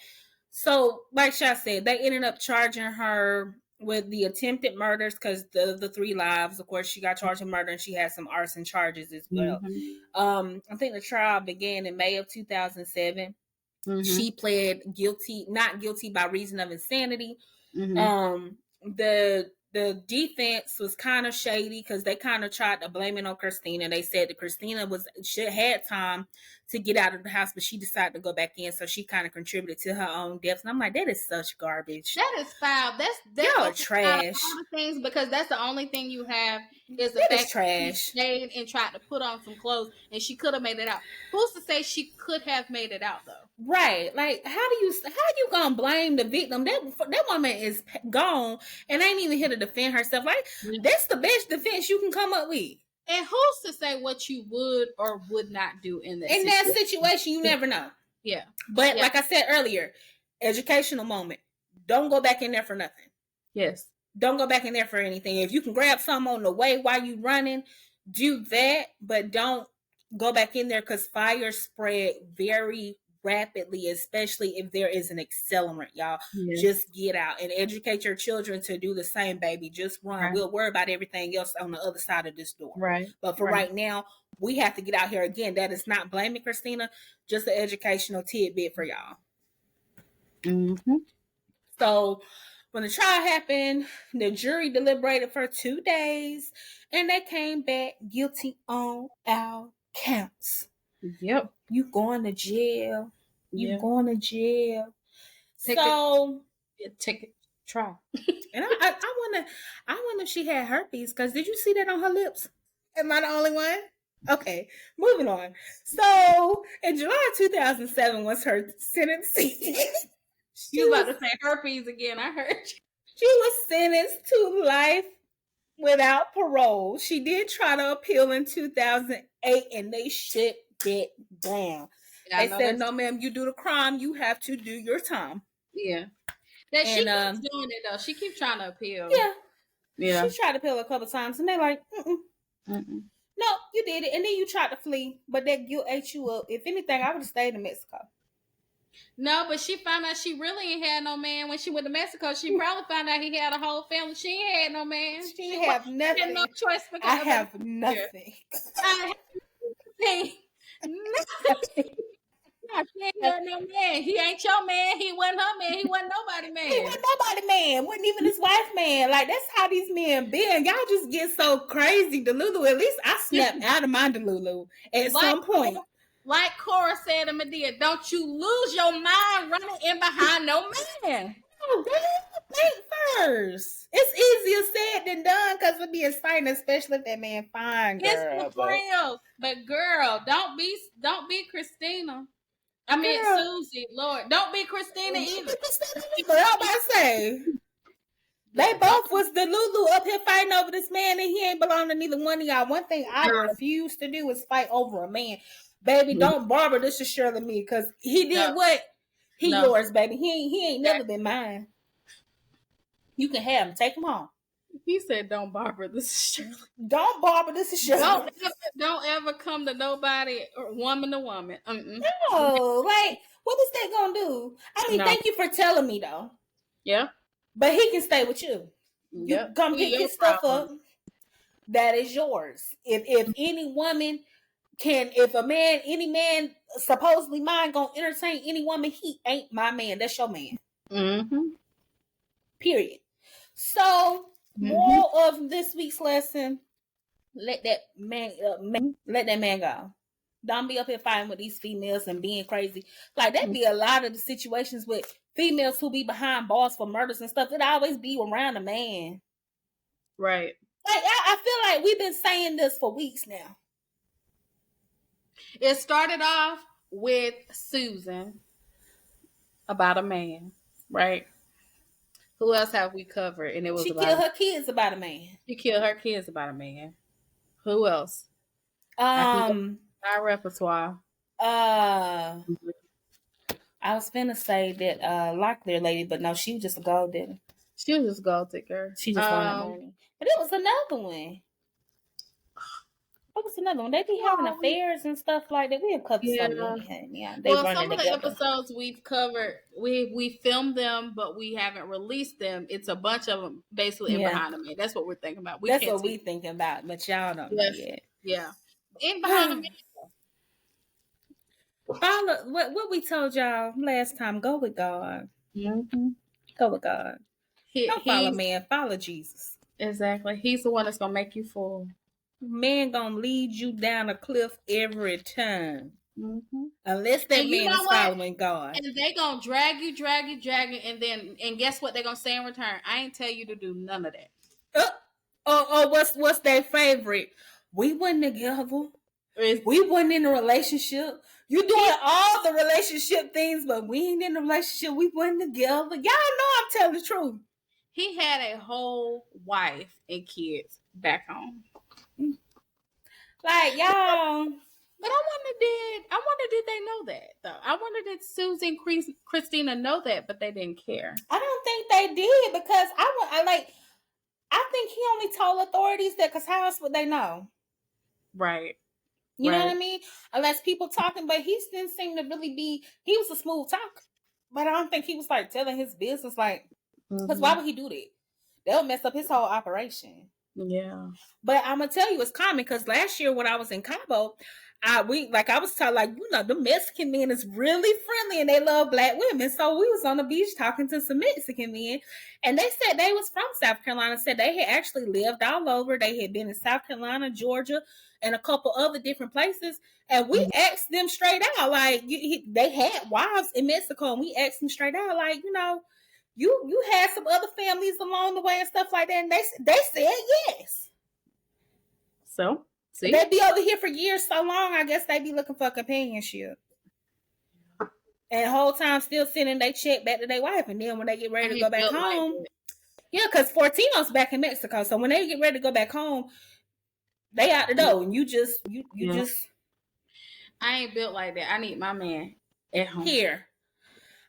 so like Sha said, they ended up charging her with the attempted murders because the 3 lives. Of course, she got charged with murder, and she had some arson charges as well. I think the trial began in May of 2007. She pled guilty, not guilty by reason of insanity. The defense was kind of shady because they kind of tried to blame it on Christina. They said that Christina had time to get out of the house, but she decided to go back in, so she kind of contributed to her own deaths. And I'm like, that is such garbage. That is foul. That's trash. All the things, because that's the only thing you have is the fact that she stayed and tried to put on some clothes, and she could have made it out. Who's to say she could have made it out though? Right. Like, how you gonna blame the victim? That woman is gone and ain't even here to defend herself. Like, that's the best defense you can come up with. And who's to say what you would or would not do in that situation? That situation? You never know. Yeah. But like I said earlier, educational moment. Don't go back in there for nothing. Yes. Don't go back in there for anything. If you can grab something on the way while you running, do that. But don't go back in there, because fire spread very, rapidly, especially if there is an accelerant, y'all. Yeah. Just get out and educate your children to do the same, baby. Just run. Right. We'll worry about everything else on the other side of this door. Right. But for right now, we have to get out here. Again, that is not blaming Christina, just an educational tidbit for y'all. Mm-hmm. So when the trial happened, the jury deliberated for 2 days and they came back guilty on all counts. Yep. You going to jail. You going to jail. Take it trial. And I wonder if she had herpes, because did you see that on her lips? Am I the only one? Okay, moving on. So in July 2007 was her sentencing. You about to say herpes again? I heard you. She was sentenced to life without parole. She did try to appeal in 2008, and they shut it down. They said, "No, ma'am, you do the crime, you have to do your time." Yeah. That she keeps doing it though. She keeps trying to appeal. Yeah. She tried to appeal a couple times, and they're like, "No, you did it, and then you tried to flee, but that guilt ate you up. If anything, I would have stayed in Mexico." No, but she found out she really ain't had no man when she went to Mexico. She probably found out he had a whole family. She ain't had no man. She have nothing. She had no choice. I have nothing. I have nothing. No, she ain't got no man. He ain't your man. He wasn't her man. He wasn't nobody man. He wasn't nobody man. Wasn't even his wife man. Like, that's how these men been. Y'all just get so crazy. Delulu, at least I snapped out of my Delulu at some point. Like Cora said to Medea, don't you lose your mind running in behind no man. Oh, girl, think first. It's easier said than done, because we're being fine, especially if that man fine, girl. It's for real. But girl, don't be Christina. I mean, Suze, Lord, don't be Christina either. But I'm about to say, they both was the Lulu up here fighting over this man, and he ain't belong to neither one of y'all. One thing I refuse to do is fight over a man. Baby, don't barber this is Shirley me, because he did what? He yours, baby. He ain't never been mine. You can have him. Take him home. He said, "Don't barber this is Shirley. Don't barber this is Shirley. Don't ever come to nobody or woman to woman." No, like, what is that gonna do? I mean, thank you for telling me though. Yeah, but he can stay with you. Yeah, you come pick his stuff up. That is yours. If any woman can, if a man, any man supposedly mine gonna entertain any woman, he ain't my man. That's your man. Period. So, moral of this week's lesson: let that man go. Don't be up here fighting with these females and being crazy. Like, that be a lot of the situations with females who be behind bars for murders and stuff. It always be around a man. Right. Like, I feel like we've been saying this for weeks now. It started off with Susan about a man, right? Who else have we covered? And it was she killed her kids about a man. She killed her kids about a man. Who else? Our repertoire. I was finna say that Locklear lady, but no, she was just a gold digger. She was just a gold digger. She just wanted money. But it was another one. What was another one? They be having affairs and stuff like that. We have covered something. Yeah. Some of the episodes we've covered, we filmed them, but we haven't released them. It's a bunch of them basically in behind them. That's what we're thinking about. That's what we thinking about, but y'all don't know yet. Yeah. In behind them. What we told y'all last time, go with God. Go with God. Don't follow man, follow Jesus. Exactly. He's the one that's going to make you full. Man gonna lead you down a cliff every time. Unless that man is following God. And they gonna drag you, and guess what they're gonna say in return? I ain't tell you to do none of that. What's their favorite? We wasn't together. We wasn't in a relationship. You doing all the relationship things, but we ain't in a relationship. We wasn't together. Y'all know I'm telling the truth. He had a whole wife and kids back home. Like, y'all. But I wonder did they know that though? I wonder did Suze and Christina know that, but they didn't care. I don't think they did, because I think he only told authorities that, because how else would they know? Right. You know what I mean? Unless people talking, but he didn't seem to really be. He was a smooth talker, but I don't think he was like telling his business. Like, because why would he do that? They'll mess up his whole operation. Yeah. But I'm gonna tell you, it's common because last year when I was in Cabo, I was telling, like, the Mexican men is really friendly and they love black women. So we was on the beach talking to some Mexican men, and they said they was from South Carolina. Said they had actually lived all over. They had been in South Carolina, Georgia, and a couple other different places. And we asked them straight out, like, they had wives in Mexico, and we asked them straight out, like, you had some other families along the way and stuff like that, and they said yes. So, see? They'd be over here for years so long, I guess they'd be looking for companionship. And the whole time still sending their check back to their wife. And then when they get ready to go back home, because Fortino's back in Mexico. So when they get ready to go back home, they out the door. And you just. I ain't built like that. I need my man at home. Here.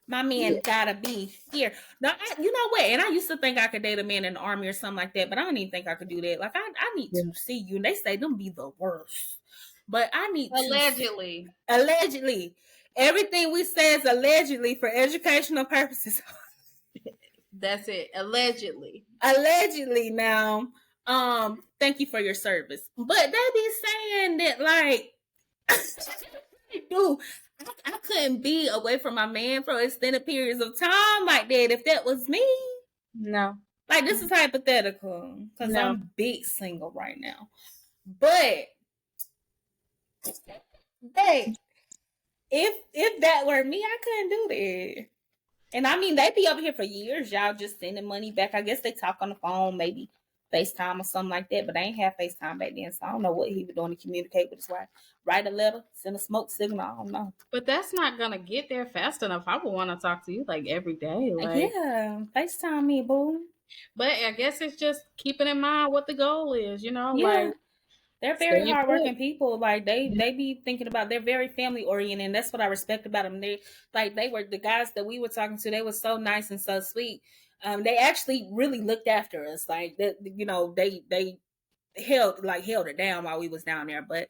My man gotta be here. Now, you know what? And I used to think I could date a man in the army or something like that, but I don't even think I could do that. Like, I need to see you. And they say them be the worst. But I need Allegedly. Allegedly. Everything we say is allegedly for educational purposes. That's it. Allegedly. Allegedly now. Thank you for your service. But they be saying that, like, dude, I couldn't be away from my man for extended periods of time like that if that was me. No. Like, this is hypothetical because I'm big single right now. But if that were me, I couldn't do that. And I mean, they be over here for years, y'all, just sending money back. I guess they talk on the phone, maybe FaceTime or something like that, but they ain't have FaceTime back then, so I don't know what he was doing to communicate with his wife. Write a letter, send a smoke signal, I don't know. But that's not gonna get there fast enough. I would want to talk to you like every day. Like, yeah, FaceTime me, boo. But I guess it's just keeping in mind what the goal is, like they're very hardworking people. Like they be thinking about, they're very family oriented, and that's what I respect about them. They were the guys that we were talking to, they were so nice and so sweet. They actually really looked after us. Like that, they held it down while we was down there. But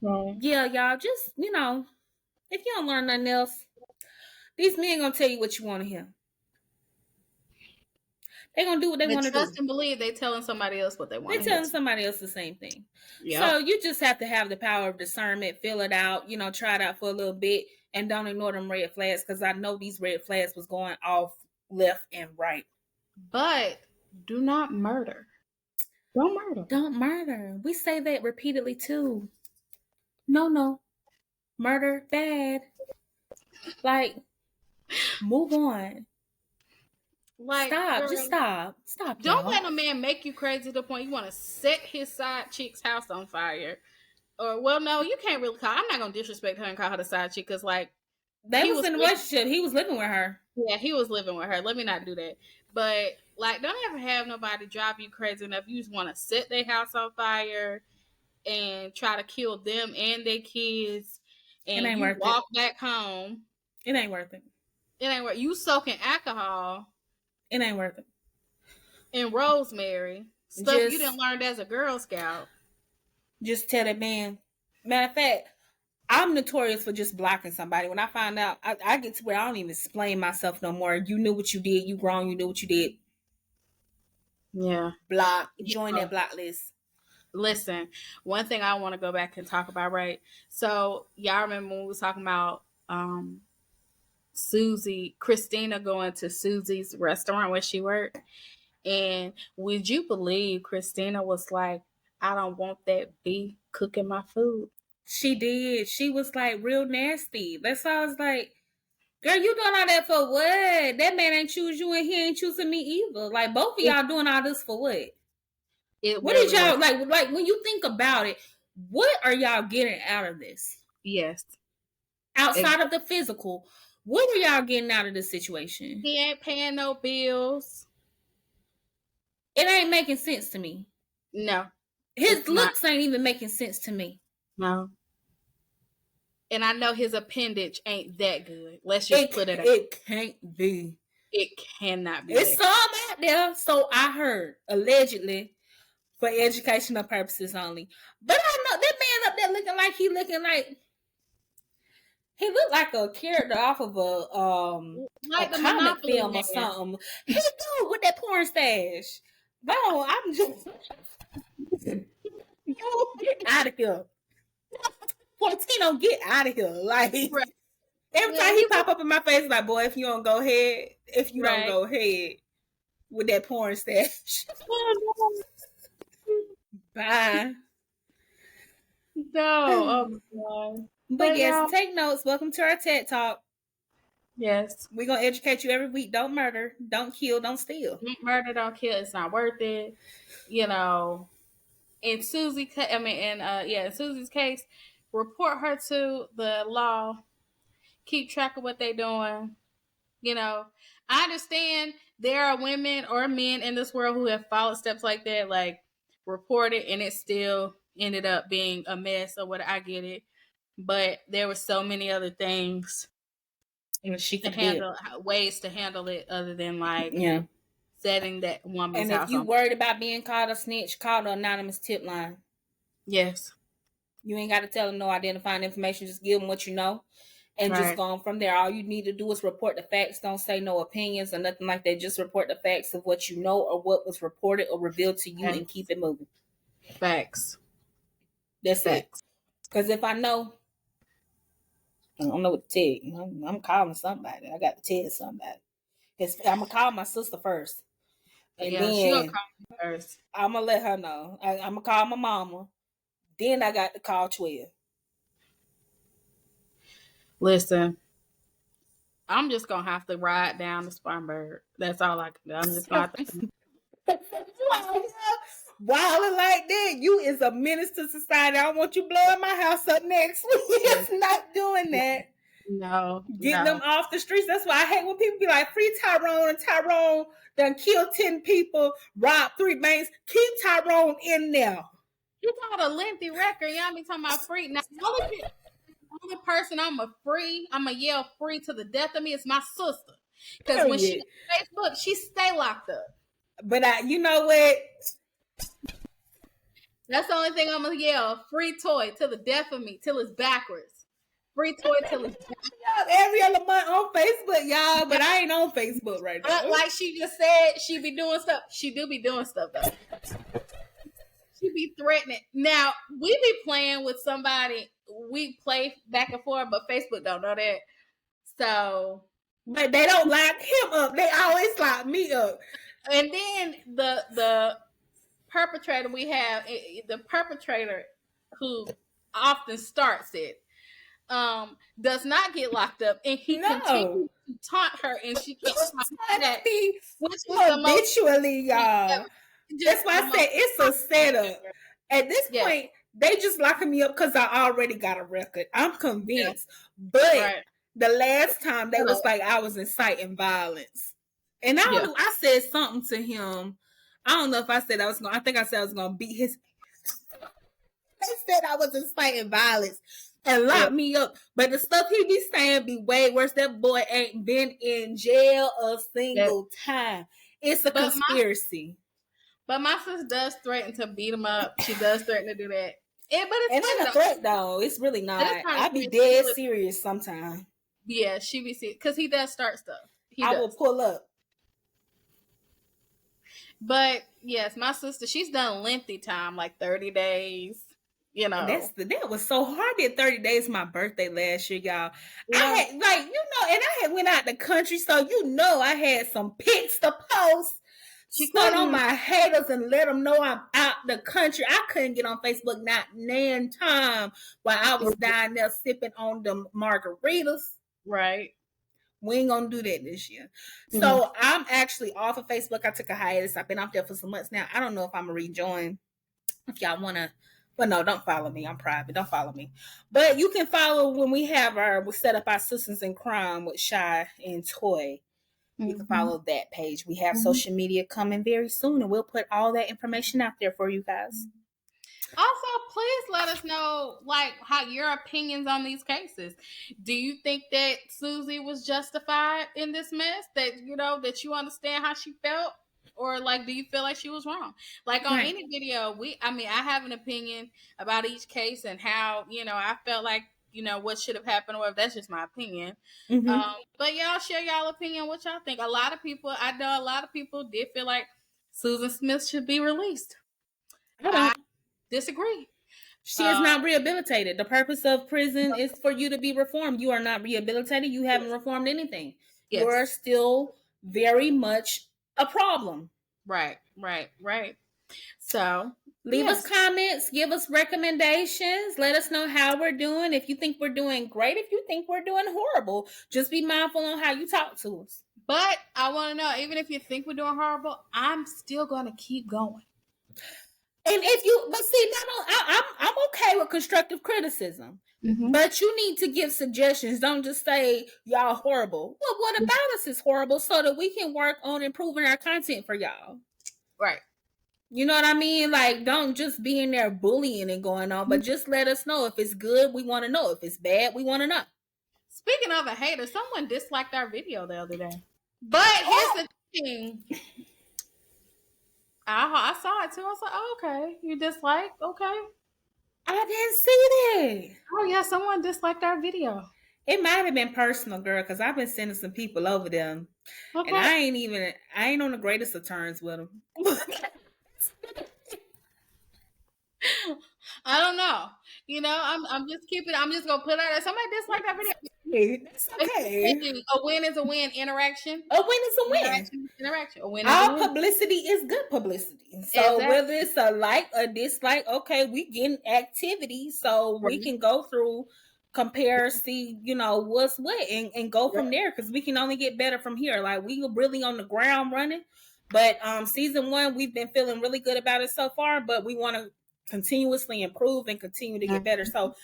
yeah, y'all, just if you don't learn nothing else, these men gonna tell you what you want to hear. They're gonna do what they want to do. Trust and believe they telling somebody else what they want. They're telling somebody else the same thing. Yep. So you just have to have the power of discernment, feel it out, try it out for a little bit, and don't ignore them red flags, because I know these red flags was going off left and right. But do not murder. Don't murder. Don't murder. We say that repeatedly too. No. Murder, bad. Like, move on. Like, stop. Girl, just stop. Stop. Don't let a man make you crazy to the point you want to set his side chick's house on fire. Or, well, no, you can't really call. I'm not going to disrespect her and call her the side chick, because, like, they was in a relationship. He was living with her. Yeah, he was living with her. Let me not do that. But, like, don't ever have nobody drive you crazy enough. You just want to set their house on fire and try to kill them and their kids. And it ain't you worth walk back home. It ain't worth it. It ain't worth it. You soaking alcohol. It ain't worth it. And rosemary. Stuff you didn't learn as a Girl Scout. Just tell that man. Matter of fact, I'm notorious for just blocking somebody. When I find out, I get to where I don't even explain myself no more. You knew what you did. You grown. You knew what you did. Yeah. Block. Join that block list. Listen, one thing I want to go back and talk about, right? So, y'all remember when we was talking about Christina going to Susie's restaurant where she worked? And would you believe Christina was like, I don't want that bee cooking my food? She did. She was like real nasty. That's why I was like, girl, you doing all that for what? That man ain't choose you and he ain't choosing me either. Like, both of y'all doing all this for what? What did y'all, like when you think about it, what are y'all getting out of this? Yes. Outside of the physical, what are y'all getting out of this situation? He ain't paying no bills. It ain't making sense to me. No. His looks ain't even making sense to me. No. And I know his appendage ain't that good. Let's just put it out. It can't be. It cannot be. It's some out there. So I heard, allegedly, for educational purposes only. But I know that man up there looking like he looked like a character off of like a the comic Monopoly film man. or something. He do with that porn stash. No, I'm just get out of here. Fortino, get out of here. Like Right. every Yeah, time he pop up in my face, like, boy, if you don't go ahead with that porn stash. Bye. No, oh my god. But yes, y'all, take notes. Welcome to our TED Talk. yes. We're gonna educate you every week. Don't murder, don't kill, don't steal. Don't murder, don't kill. It's not worth it. You know. In Susie's case, report her to the law. Keep track of what they're doing. You know, I understand there are women or men in this world who have followed steps like that, like report it, and it still ended up being a mess or what. I get it, but there were so many other things She to could handle ways to handle it other than like yeah. setting that woman's And house if you on. worried about being called a snitch, call the anonymous tip line. Yes. You ain't got to tell them no identifying information. Just give them what you know, and just go on from there. All you need to do is report the facts. Don't say no opinions or nothing like that. Just report the facts of what you know or what was reported or revealed to you, and keep it moving. Facts. That's it. Because if I know, I don't know what to tell you. I'm calling somebody. I got to tell somebody. I'm gonna call my sister first, and Yeah, she gonna then call me first. I'm gonna let her know. I'm gonna call my mama. Then I got to call 12. Listen, I'm just gonna have to ride down the Spartanburg. That's all I can do. I'm just gonna have to. Wilding like that, you is a menace to society. I don't want you blowing my house up next week. It's not doing that. No, Getting them off the streets. That's why I hate when people be like, free Tyrone, and Tyrone done killed 10 people, robbed 3 banks. Keep Tyrone in there. You got a lengthy record. Y'all be talking about free. Now, the only person I'm a yell free to the death of me is my sister. Because when she on Facebook, she stay locked up. But you know what? That's the only thing I'm gonna yell. Free Toy to the death of me till it's backwards. Free Toy till it's backwards. Every other month on Facebook, y'all. But I ain't on Facebook right now. But like she just said, she be doing stuff. She do be doing stuff though. She be threatening. Now we be playing with somebody. We play back and forth, but Facebook don't know that. So, but they don't lock him up. They always lock me up. And then the perpetrator we have, the perpetrator who often starts it, does not get locked up, and he continues to taunt her, and she can't that. Which is habitually, y'all. That's why I said it's a setup. At this point, they just locking me up because I already got a record. I'm convinced. But the last time they was like I was inciting violence. And I said something to him. I don't know if I said I think I said I was gonna beat his. They said I was inciting violence and lock me up. But the stuff he be saying be way worse. That boy ain't been in jail a single time. It's a conspiracy. But my sister does threaten to beat him up. She does threaten to do that. It's not a threat though. It's really not. I be dead serious sometimes. Yeah, she be serious because he does start stuff. I will pull up. But yes, my sister, she's done lengthy time, like 30 days. You know, that was so hard. I did 30 days my birthday last year, y'all. Yeah. I had and I had went out the country, so I had some pics to post. Start on my haters and let them know I'm out the country. I couldn't get on Facebook not nan time while I was down there sipping on them margaritas. Right. We ain't gonna do that this year. Mm-hmm. So I'm actually off of Facebook. I took a hiatus. I've been off there for some months now. I don't know if I'm gonna rejoin. If y'all wanna, but no, don't follow me. I'm private. Don't follow me. But you can follow when we set up our Sistas in Crime with Shy and Toy. You can follow that page. We have social media coming very soon, and we'll put all that information out there for you guys. Also, please let us know, like, how your opinions on these cases. Do you think that Suze was justified in this mess? That you understand how she felt, or like, do you feel like she was wrong? Like on any video, I have an opinion about each case and how, I felt like, what should have happened or whatever. That's just my opinion. But y'all share y'all opinion, what y'all think. I know a lot of people did feel like Susan Smith should be released. I disagree. She is not rehabilitated. The purpose of prison is for you to be reformed. You are not rehabilitated. You haven't reformed anything. Yes. You're still very much a problem. Right. So leave us comments, give us recommendations, let us know how we're doing. If you think we're doing great, if you think we're doing horrible, just be mindful on how you talk to us. But I want to know, even if you think we're doing horrible, I'm still going to keep going. And I'm okay with constructive criticism. But you need to give suggestions. Don't just say y'all horrible. Well, what about us is horrible, so that we can work on improving our content for y'all. Right. You know what I mean? Like, don't just be in there bullying and going on, but just let us know. If it's good, we want to know. If it's bad, we want to know. Speaking of a hater, someone disliked our video the other day. But here's the thing. I saw it too. I was like, oh, okay. You dislike? Okay. I didn't see that. Oh, yeah. Someone disliked our video. It might have been personal, girl, because I've been sending some people over them. Okay. And I ain't on the greatest of terms with them. I don't know. I'm just gonna put out there. Somebody disliked that video. That's okay. A win is a win. Interaction. A win is a win. Interaction. A win is all a win. Publicity is good publicity. So whether it's a like or dislike, okay, we getting activity, so we can go through, compare, see, what's what, and go from there, because we can only get better from here. Like, we were really on the ground running, but season 1, we've been feeling really good about it so far, but we want to continuously improve and continue to get better. So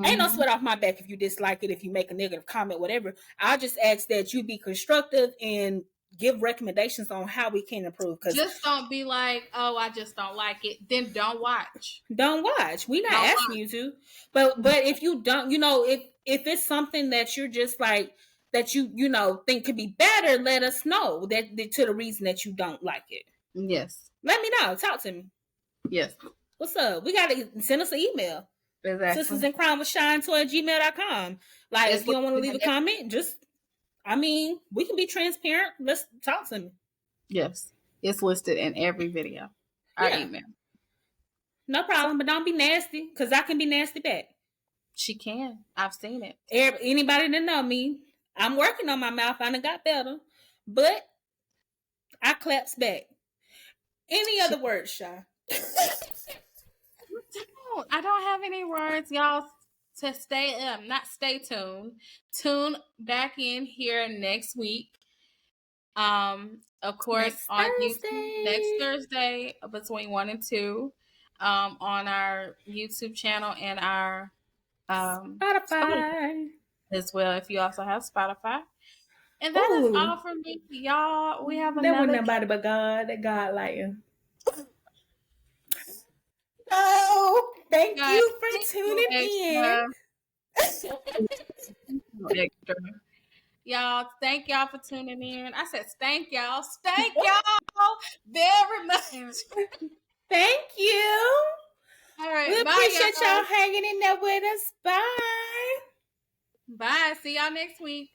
ain't no sweat off my back if you dislike it, if you make a negative comment, whatever. I just ask that you be constructive and give recommendations on how we can improve. Cause just don't be like, oh, I just don't like it. Then don't watch. We're not asking you to. But if you don't, if it's something that you're just like, that you think could be better, let us know that to the reason that you don't like it. Yes. Let me know. Talk to me. Yes. What's up? We got to send us an email. Exactly. SistasinCrimewithShiandToy@gmail.com. Like, if you don't want to leave a comment, we can be transparent. Let's talk to me. Yes. It's listed in every video. Our email. No problem, but don't be nasty, because I can be nasty back. She can. I've seen it. Anybody that know me, I'm working on my mouth. I done got better, but I claps back. Any other words, Shy? I don't have any words, y'all. To stay tuned. Tune back in here next week. Of course, on YouTube next Thursday between 1 and 2. On our YouTube channel and our Spotify as well. If you also have Spotify. And that is all from me, y'all. We have another. There wasn't nobody but God. That God like you. Oh, thank you for tuning in. Y'all, thank y'all for tuning in. I said thank y'all. Thank y'all very much. Thank you. All right. We appreciate y'all hanging in there with us. Bye. Bye. See y'all next week.